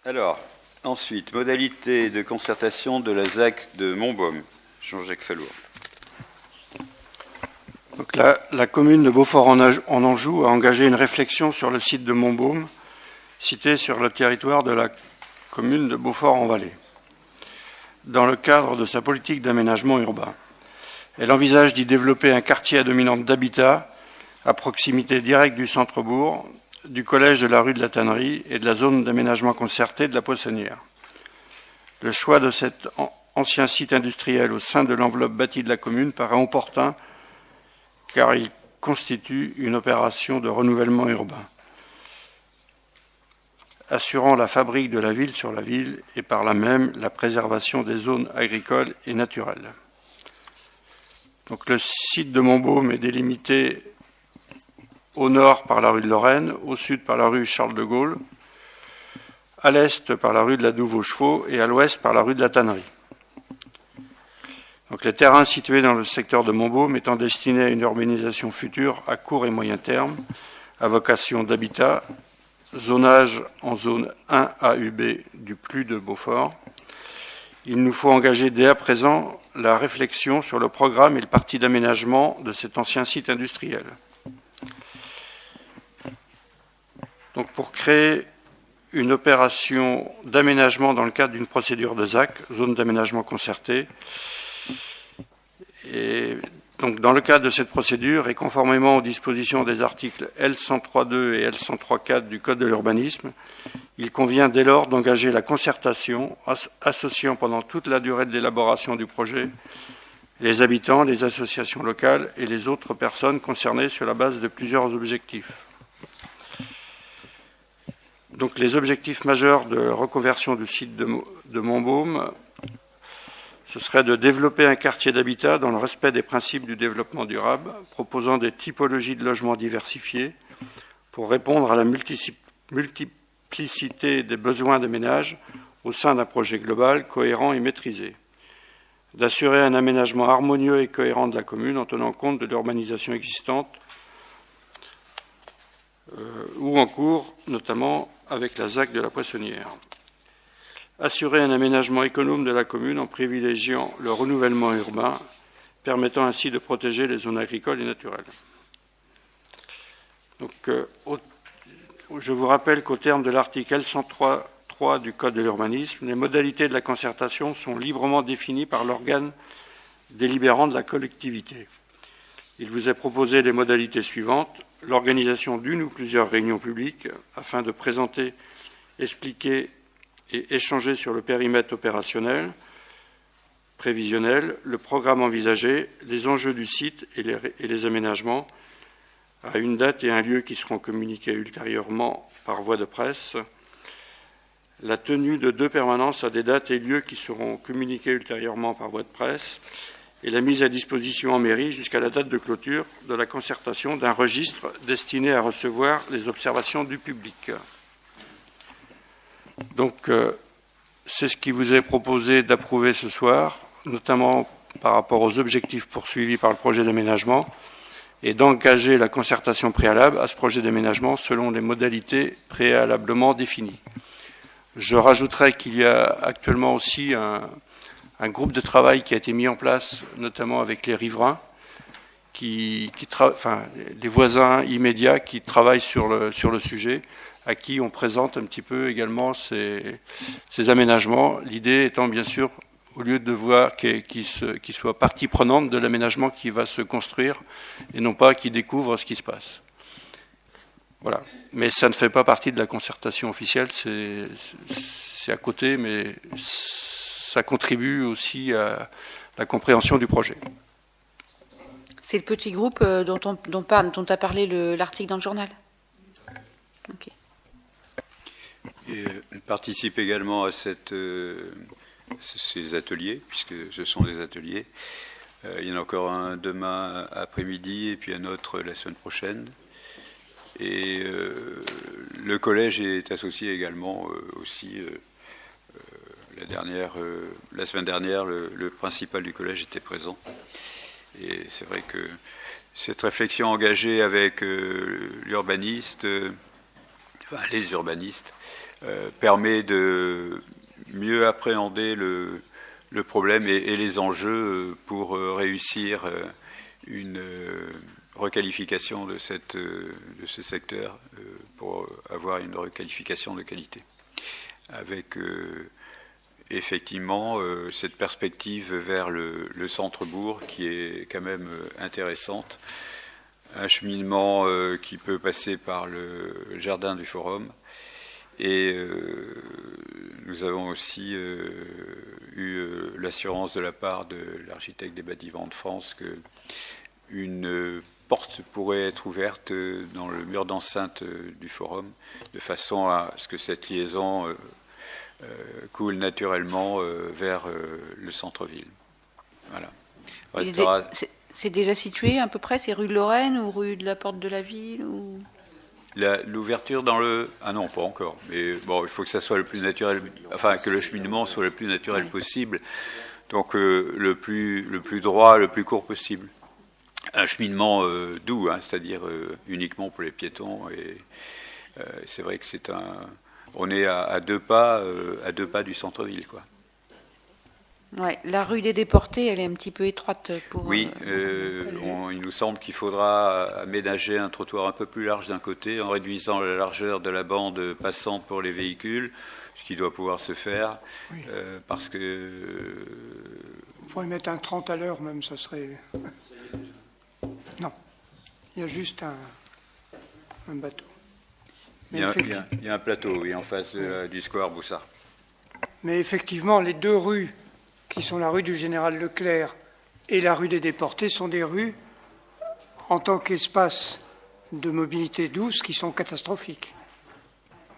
Alors, ensuite, modalité de concertation de la ZAC de Montbaume. Jean-Jacques Fallour. Donc la commune de Beaufort-en-Anjou a engagé une réflexion sur le site de Montbaume, situé sur le territoire de la commune de Beaufort-en-Vallée, dans le cadre de sa politique d'aménagement urbain. Elle envisage d'y développer un quartier à dominante d'habitat à proximité directe du centre-bourg, du collège de la rue de la Tannerie et de la zone d'aménagement concerté de la Poissonnière. Le choix de cet ancien site industriel au sein de l'enveloppe bâtie de la commune paraît opportun car il constitue une opération de renouvellement urbain, assurant la fabrique de la ville sur la ville et par là même la préservation des zones agricoles et naturelles. Donc, le site de Montbaume est délimité au nord par la rue de Lorraine, au sud par la rue Charles de Gaulle, à l'est par la rue de la Douve aux Chevaux et à l'ouest par la rue de la Tannerie. Donc, les terrains situés dans le secteur de Montbaume étant destinés à une urbanisation future à court et moyen terme, à vocation d'habitat, zonage en zone 1 AUB du plus de Beaufort, il nous faut engager dès à présent la réflexion sur le programme et le parti d'aménagement de cet ancien site industriel. Donc, pour créer une opération d'aménagement dans le cadre d'une procédure de ZAC, zone d'aménagement concerté, et donc dans le cadre de cette procédure et conformément aux dispositions des articles L103.2 et L103.4 du Code de l'urbanisme, il convient dès lors d'engager la concertation associant pendant toute la durée de l'élaboration du projet les habitants, les associations locales et les autres personnes concernées sur la base de plusieurs objectifs. Donc, les objectifs majeurs de reconversion du site de Montbaume, ce serait de développer un quartier d'habitat dans le respect des principes du développement durable, proposant des typologies de logements diversifiés pour répondre à la multiplicité des besoins des ménages au sein d'un projet global, cohérent et maîtrisé. D'assurer un aménagement harmonieux et cohérent de la commune en tenant compte de l'urbanisation existante ou en cours, notamment avec la ZAC de la Poissonnière. Assurer un aménagement économe de la commune en privilégiant le renouvellement urbain, permettant ainsi de protéger les zones agricoles et naturelles. Donc, je vous rappelle qu'au terme de l'article L103.3 du Code de l'urbanisme, les modalités de la concertation sont librement définies par l'organe délibérant de la collectivité. Il vous est proposé les modalités suivantes: l'organisation d'une ou plusieurs réunions publiques afin de présenter, expliquer et échanger sur le périmètre opérationnel, prévisionnel, le programme envisagé, les enjeux du site et les aménagements, à une date et un lieu qui seront communiqués ultérieurement par voie de presse, la tenue de 2 permanences à des dates et lieux qui seront communiqués ultérieurement par voie de presse, et la mise à disposition en mairie jusqu'à la date de clôture de la concertation d'un registre destiné à recevoir les observations du public. Donc, c'est ce qui vous est proposé d'approuver ce soir, notamment par rapport aux objectifs poursuivis par le projet d'aménagement, et d'engager la concertation préalable à ce projet d'aménagement selon les modalités préalablement définies. Je rajouterai qu'il y a actuellement aussi un groupe de travail qui a été mis en place, notamment avec les riverains, les voisins immédiats qui travaillent sur le sujet, à qui on présente un petit peu également ces aménagements. L'idée étant bien sûr, au lieu de voir qu'ils soient partie prenante de l'aménagement qui va se construire, et non pas qu'ils découvrent ce qui se passe. Voilà. Mais ça ne fait pas partie de la concertation officielle, c'est à côté, mais ça contribue aussi à la compréhension du projet. C'est le petit groupe dont a parlé l'article dans le journal. Ok. Et participe également à ces ateliers, puisque ce sont des ateliers. Il y en a encore un demain après-midi et puis un autre la semaine prochaine. Et le collège est associé également la semaine dernière, le principal du collège était présent. Et c'est vrai que cette réflexion engagée avec les urbanistes permet de mieux appréhender le problème et les enjeux pour réussir une requalification de ce secteur pour avoir une requalification de qualité. Avec effectivement cette perspective vers le centre-bourg qui est quand même intéressante. Un cheminement qui peut passer par le jardin du Forum. Et nous avons aussi eu l'assurance de la part de l'architecte des bâtiments de France qu'une porte pourrait être ouverte dans le mur d'enceinte du Forum, de façon à ce que cette liaison coule naturellement vers le centre-ville. Voilà. C'est déjà situé à peu près, c'est rue de Lorraine ou rue de la Porte de la Ville ou... L'ouverture dans le... Ah non, pas encore. Mais bon, il faut que ça soit le plus naturel, enfin que le cheminement soit le plus naturel possible. Donc le plus droit, le plus court possible. Un cheminement doux, hein, c'est-à-dire uniquement pour les piétons. Et c'est vrai que on est à deux pas du centre-ville, quoi. Ouais, la rue des Déportés, elle est un petit peu étroite pour... Oui, il nous semble qu'il faudra aménager un trottoir un peu plus large d'un côté en réduisant la largeur de la bande passante pour les véhicules, ce qui doit pouvoir se faire, oui. Parce que... Il faudrait mettre un 30 à l'heure même, ça serait... Non, il y a juste un bateau. Il y a un plateau, oui, en face du square Boussard. Mais effectivement, les deux rues qui sont la rue du Général Leclerc et la rue des Déportés, sont des rues, en tant qu'espace de mobilité douce, qui sont catastrophiques.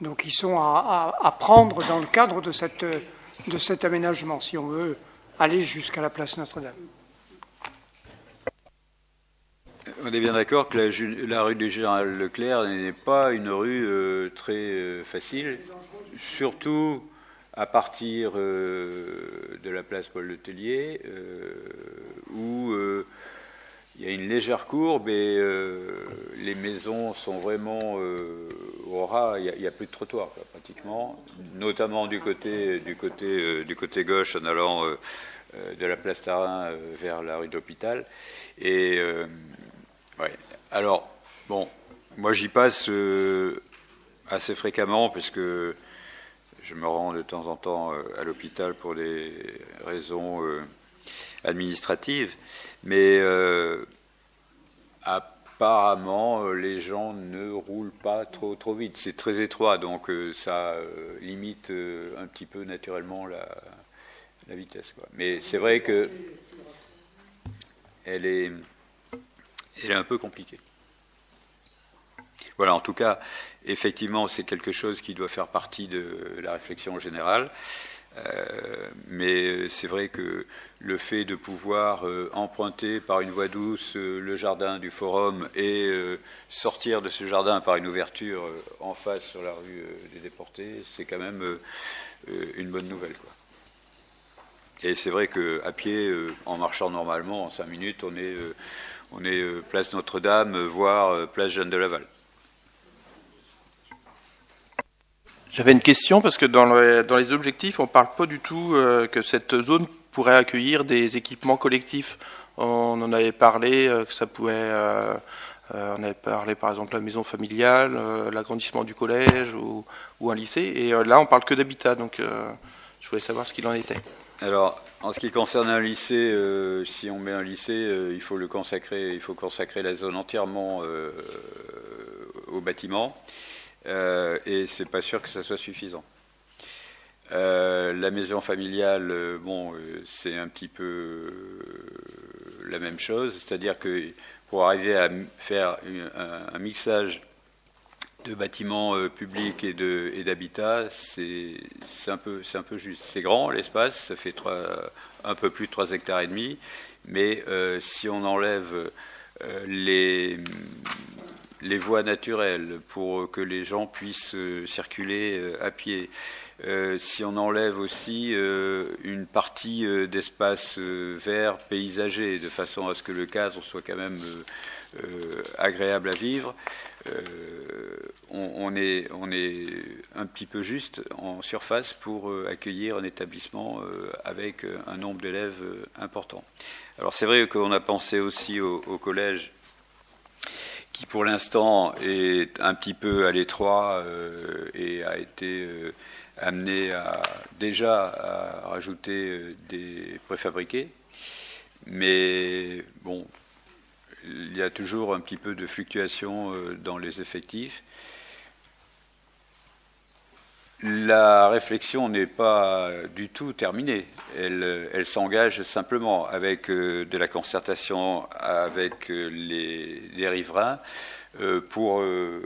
Donc ils sont à prendre dans le cadre de cet aménagement, si on veut aller jusqu'à la place Notre-Dame. On est bien d'accord que la rue du Général Leclerc n'est pas une rue très facile, surtout à partir de la place Paul Letellier, où il y a une légère courbe et les maisons sont vraiment au ras. Il n'y a plus de trottoir, quoi, pratiquement, notamment du côté gauche en allant de la place Tarin vers la rue de l'Hôpital. Et ouais. Alors, bon, moi j'y passe assez fréquemment parce que je me rends de temps en temps à l'hôpital pour des raisons administratives, mais apparemment les gens ne roulent pas trop vite. C'est très étroit, donc ça limite un petit peu naturellement la vitesse, quoi. Mais c'est vrai que elle est un peu compliquée. Voilà, en tout cas, effectivement, c'est quelque chose qui doit faire partie de la réflexion générale. Mais c'est vrai que le fait de pouvoir emprunter par une voie douce le jardin du Forum et sortir de ce jardin par une ouverture en face sur la rue des Déportés, c'est quand même une bonne nouvelle, quoi. Et c'est vrai qu'à pied, en marchant normalement, en 5 minutes, on est place Notre-Dame, voire place Jeanne de Laval. J'avais une question parce que dans les objectifs, on ne parle pas du tout que cette zone pourrait accueillir des équipements collectifs. On en avait parlé, que ça pouvait... on avait parlé par exemple de la maison familiale, l'agrandissement du collège ou un lycée. Et là, on parle que d'habitat. Donc je voulais savoir ce qu'il en était. Alors, en ce qui concerne un lycée, si on met un lycée, il faut consacrer la zone entièrement au bâtiment. Et c'est pas sûr que ça soit suffisant. La maison familiale, c'est un petit peu la même chose, c'est-à-dire que pour arriver à faire un mixage de bâtiments publics et d'habitat, c'est un peu juste. C'est grand l'espace, ça fait un peu plus de 3,5 hectares, mais si on enlève les voies naturelles pour que les gens puissent circuler à pied. Si on enlève aussi une partie d'espace vert paysager, de façon à ce que le cadre soit quand même agréable à vivre, on est un petit peu juste en surface pour accueillir un établissement avec un nombre d'élèves important. Alors c'est vrai qu'on a pensé aussi au collège, qui pour l'instant est un petit peu à l'étroit et a été amené déjà à rajouter des préfabriqués. Mais bon, il y a toujours un petit peu de fluctuation dans les effectifs. La réflexion n'est pas du tout terminée. Elle s'engage simplement avec de la concertation avec les riverains pour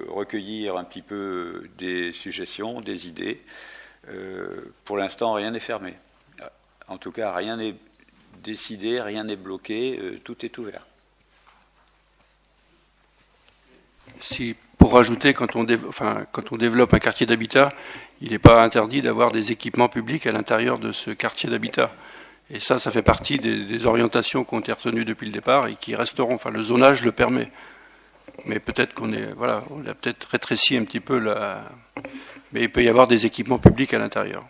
recueillir un petit peu des suggestions, des idées. Pour l'instant, rien n'est fermé. En tout cas, rien n'est décidé, rien n'est bloqué, tout est ouvert. Si, pour rajouter, quand on développe un quartier d'habitat, il n'est pas interdit d'avoir des équipements publics à l'intérieur de ce quartier d'habitat. Et ça fait partie des orientations qui ont été retenues depuis le départ et qui resteront. Enfin, le zonage le permet. Mais peut-être on a peut-être rétréci un petit peu mais il peut y avoir des équipements publics à l'intérieur.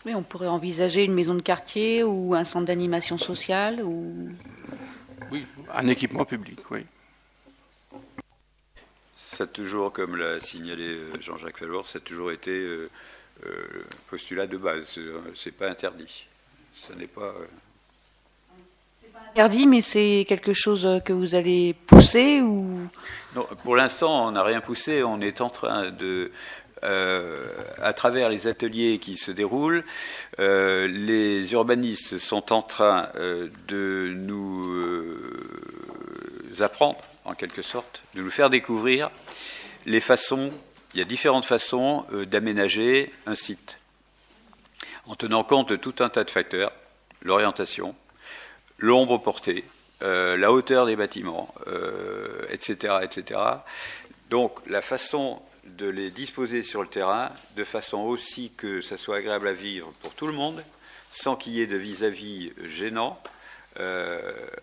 Mais on pourrait envisager une maison de quartier ou un centre d'animation sociale ou... Oui, un équipement public, oui. Ça a toujours, comme l'a signalé Jean-Jacques Fallour, ça a toujours été le postulat de base. C'est pas interdit. Ça n'est pas... C'est pas interdit, mais c'est quelque chose que vous allez pousser ou... Non, pour l'instant, on n'a rien poussé. On est en train de... à travers les ateliers qui se déroulent, les urbanistes sont en train de nous apprendre, en quelque sorte, de nous faire découvrir les façons, il y a différentes façons d'aménager un site, en tenant compte de tout un tas de facteurs, l'orientation, l'ombre portée, la hauteur des bâtiments, etc., etc. Donc la façon de les disposer sur le terrain, de façon aussi que ça soit agréable à vivre pour tout le monde, sans qu'il y ait de vis-à-vis gênant.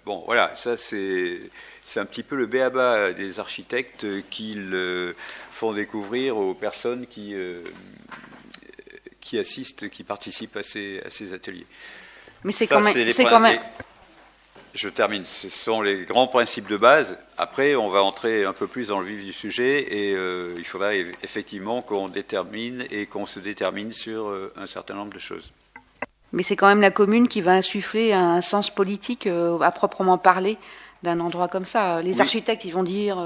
Bon, voilà, ça c'est un petit peu le b.a.-ba des architectes qu'ils font découvrir aux personnes qui assistent, qui participent à ces ateliers. Mais c'est quand même... Je termine. Ce sont les grands principes de base. Après, on va entrer un peu plus dans le vif du sujet et il faudra effectivement qu'on détermine et qu'on se détermine sur un certain nombre de choses. Mais c'est quand même la commune qui va insuffler un sens politique à proprement parler d'un endroit comme ça. Les architectes, ils vont dire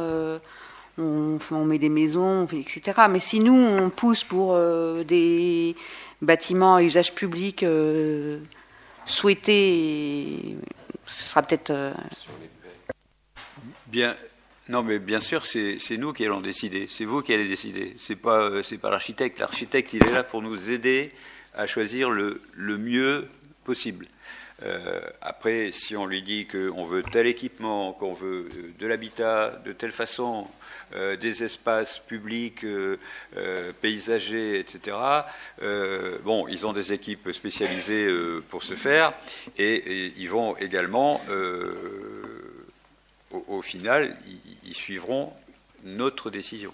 on met des maisons, etc. Mais si nous, on pousse pour des bâtiments à usage public souhaités, ce sera peut-être... Bien, non, mais bien sûr, c'est nous qui allons décider. C'est vous qui allez décider. C'est pas l'architecte. L'architecte, il est là pour nous aider à choisir le mieux possible. Après, si on lui dit qu'on veut tel équipement, qu'on veut de l'habitat de telle façon, des espaces publics, paysagers, etc., bon, ils ont des équipes spécialisées pour ce faire, et ils vont également, au final, ils suivront notre décision.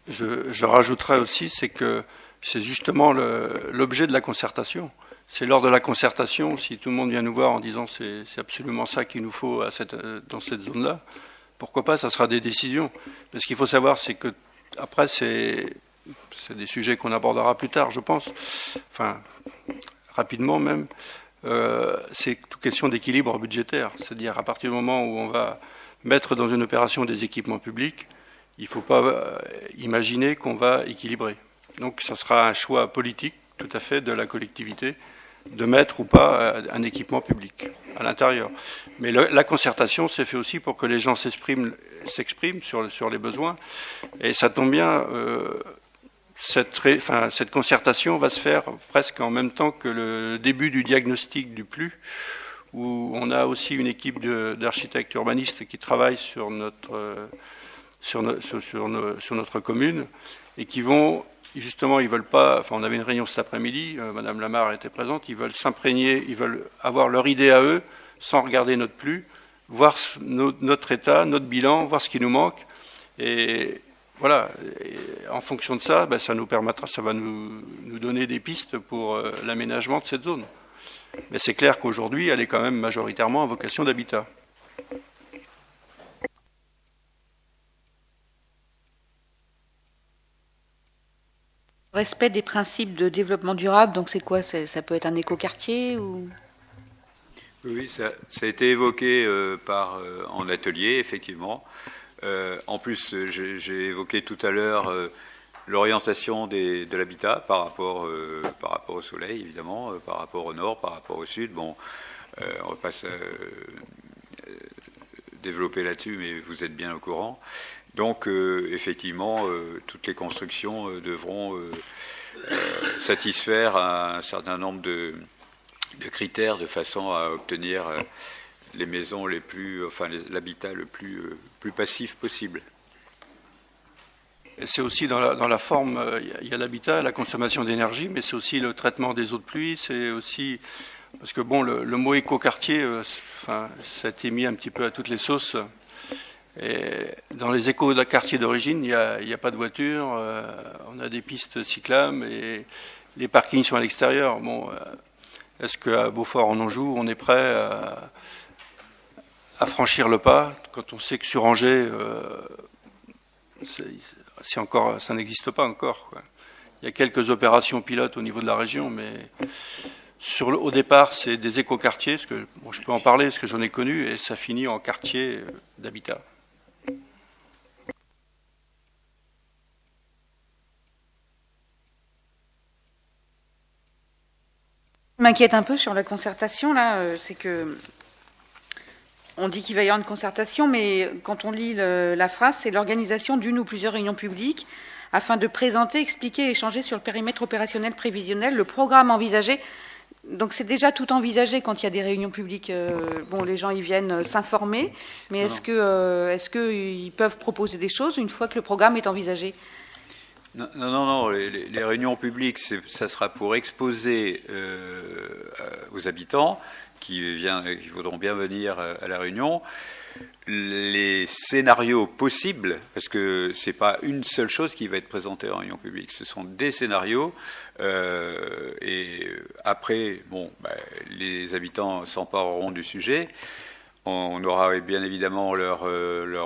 Je rajouterais aussi, c'est que c'est justement l'objet de la concertation. C'est lors de la concertation, si tout le monde vient nous voir en disant c'est absolument ça qu'il nous faut dans cette zone-là, pourquoi pas, ça sera des décisions. Mais ce qu'il faut savoir, c'est que après, c'est des sujets qu'on abordera plus tard, je pense, enfin, rapidement même, c'est toute question d'équilibre budgétaire. C'est-à-dire, à partir du moment où on va mettre dans une opération des équipements publics, il ne faut pas imaginer qu'on va équilibrer. Donc, ce sera un choix politique, tout à fait, de la collectivité, de mettre ou pas un équipement public à l'intérieur. Mais la concertation, c'est fait aussi pour que les gens s'expriment sur les besoins. Et ça tombe bien, cette concertation va se faire presque en même temps que le début du diagnostic du PLU, où on a aussi une équipe d'architectes urbanistes qui travaillent sur notre commune et qui vont, justement, ils veulent pas, enfin on avait une réunion cet après-midi, Madame Lamarre était présente, ils veulent s'imprégner, ils veulent avoir leur idée à eux, sans regarder notre plus, voir notre état, notre bilan, voir ce qui nous manque, et voilà, et en fonction de ça, ça nous permettra, ça va nous donner des pistes pour l'aménagement de cette zone. Mais c'est clair qu'aujourd'hui, elle est quand même majoritairement à vocation d'habitat. Respect des principes de développement durable, donc c'est quoi? Ça peut être un écoquartier ou... Oui, ça a été évoqué en atelier, effectivement. En plus, j'ai évoqué tout à l'heure l'orientation de l'habitat par rapport au soleil, évidemment, par rapport au nord, par rapport au sud. Bon, on va pas développer là-dessus, mais vous êtes bien au courant. Donc, effectivement, toutes les constructions devront satisfaire à un certain nombre de critères de façon à obtenir les maisons les plus, enfin l'habitat le plus passif possible. C'est aussi dans la forme, il y a l'habitat, la consommation d'énergie, mais c'est aussi le traitement des eaux de pluie, c'est aussi, parce que bon, le mot écoquartier, ça a été mis un petit peu à toutes les sauces. Et dans les éco-quartiers d'origine, il n'y a pas de voiture, on a des pistes cyclables et les parkings sont à l'extérieur. Bon, est-ce qu'à Beaufort-en-Anjou, on est prêt à franchir le pas quand on sait que sur Angers, ça n'existe pas encore, quoi. Il y a quelques opérations pilotes au niveau de la région, mais au départ, c'est des éco-quartiers, parce que bon, je peux en parler parce que j'en ai connu, et ça finit en quartier d'habitat. M'inquiète un peu sur la concertation, là, c'est que on dit qu'il va y avoir une concertation, mais quand on lit la phrase, c'est l'organisation d'une ou plusieurs réunions publiques afin de présenter, expliquer et échanger sur le périmètre opérationnel prévisionnel, le programme envisagé. Donc c'est déjà tout envisagé quand il y a des réunions publiques. Bon, les gens ils viennent s'informer, mais est-ce qu'ils peuvent proposer des choses une fois que le programme est envisagé? Non. Les réunions publiques, ça sera pour exposer aux habitants qui voudront bien venir à la réunion les scénarios possibles, parce que c'est pas une seule chose qui va être présentée en réunion publique, ce sont des scénarios. Et après, les habitants s'empareront du sujet. On aura bien évidemment leur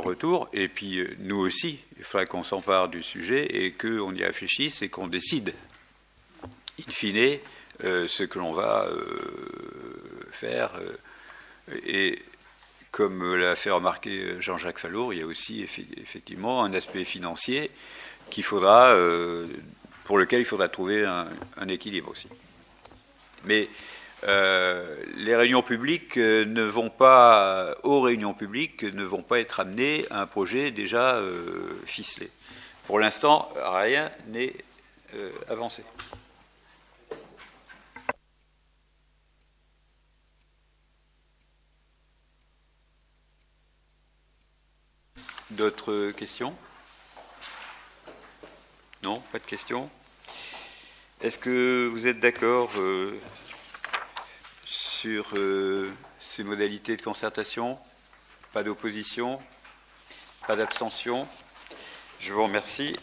retour, et puis nous aussi, il faudra qu'on s'empare du sujet et qu'on y réfléchisse et qu'on décide, in fine, ce que l'on va faire. Et comme l'a fait remarquer Jean-Jacques Fallour, il y a aussi effectivement un aspect financier pour lequel il faudra trouver un équilibre aussi. Mais les réunions publiques aux réunions publiques ne vont pas être amenées à un projet déjà ficelé. Pour l'instant, rien n'est avancé. D'autres questions? Non, pas de questions. Est-ce que vous êtes d'accord sur ces modalités de concertation? Pas d'opposition? Pas d'abstention? Je vous remercie.